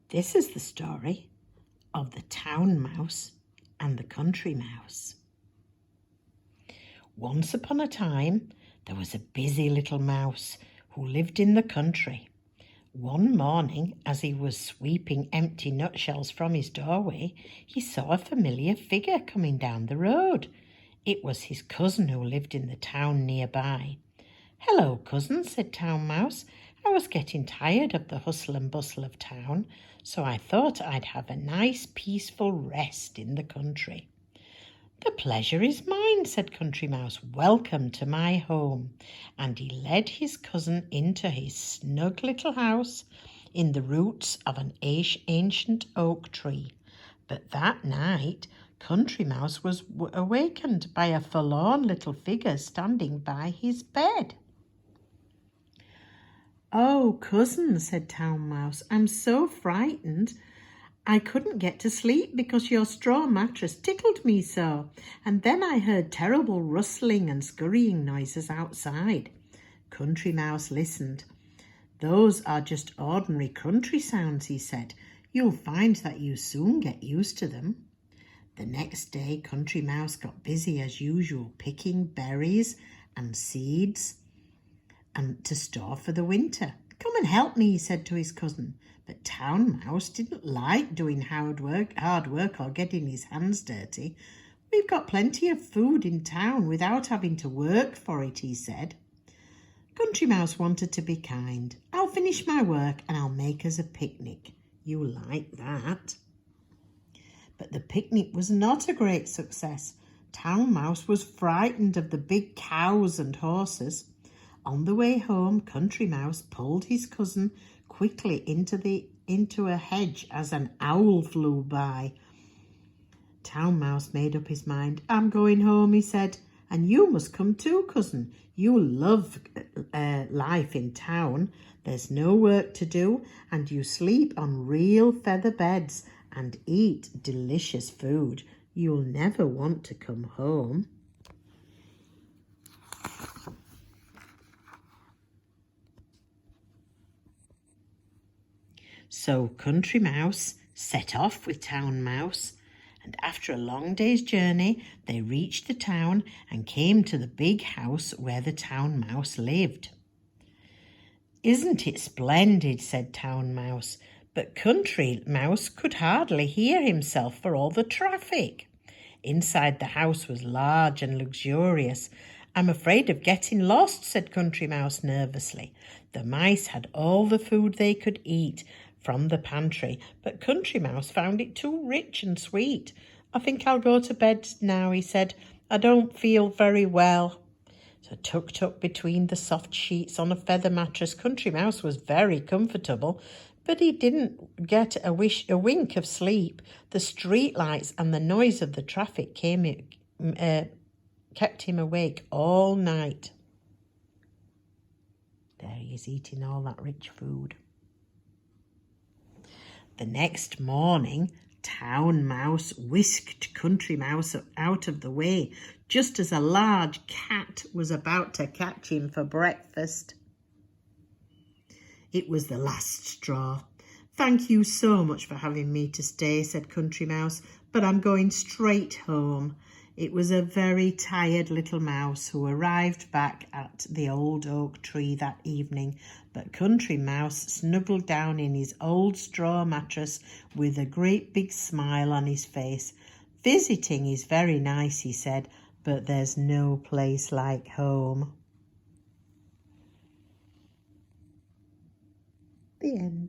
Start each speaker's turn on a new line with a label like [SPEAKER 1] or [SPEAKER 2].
[SPEAKER 1] This is the story of the town mouse and the country mouse. Once upon a time, there was a busy little mouse who lived in the country. One morning, as he was sweeping empty nutshells from his doorway, he saw a familiar figure coming down the road. It was his cousin who lived in the town nearby. "Hello, cousin," said Town Mouse. "I was getting tired of the hustle and bustle of town, so I thought I'd have a nice peaceful rest in the country." "The pleasure is mine," said Country Mouse. "Welcome to my home." And he led his cousin into his snug little house in the roots of an ancient oak tree. But that night, Country Mouse was awakened by a forlorn little figure standing by his bed. "Oh, cousin," said Town Mouse, "I'm so frightened. I couldn't get to sleep because your straw mattress tickled me so, and then I heard terrible rustling and scurrying noises outside." Country Mouse listened. "Those are just ordinary country sounds," he said. "You'll find that you soon get used to them." The next day, Country Mouse got busy as usual, picking berries and seeds and to store for the winter. "Come and help me," he said to his cousin. But Town Mouse didn't like doing hard work or getting his hands dirty. "We've got plenty of food in town without having to work for it," he said. Country Mouse wanted to be kind. "I'll finish my work and I'll make us a picnic. You'll like that." But the picnic was not a great success. Town Mouse was frightened of the big cows and horses. On the way home, Country Mouse pulled his cousin quickly into a hedge as an owl flew by. Town Mouse made up his mind. "I'm going home," he said, "and you must come too, cousin. You love life in town. There's no work to do, and you sleep on real feather beds and eat delicious food. You'll never want to come home." So Country Mouse set off with Town Mouse, and after a long day's journey, they reached the town and came to the big house where the Town Mouse lived. "Isn't it splendid?" said Town Mouse, but Country Mouse could hardly hear himself for all the traffic. Inside the house was large and luxurious. "I'm afraid of getting lost," said Country Mouse nervously. The mice had all the food they could eat from the pantry, but Country Mouse found it too rich and sweet. "I think I'll go to bed now," he said. "I don't feel very well." So tucked up between the soft sheets on a feather mattress, Country Mouse was very comfortable, but he didn't get a wink of sleep. The street lights and the noise of the traffic kept him awake all night. There he is eating all that rich food. The next morning, Town Mouse whisked Country Mouse out of the way just as a large cat was about to catch him for breakfast. It was the last straw. "Thank you so much for having me to stay," said Country Mouse, "but I'm going straight home." It was a very tired little mouse who arrived back at the old oak tree that evening, but Country Mouse snuggled down in his old straw mattress with a great big smile on his face. "Visiting is very nice," he said, "but there's no place like home." The end.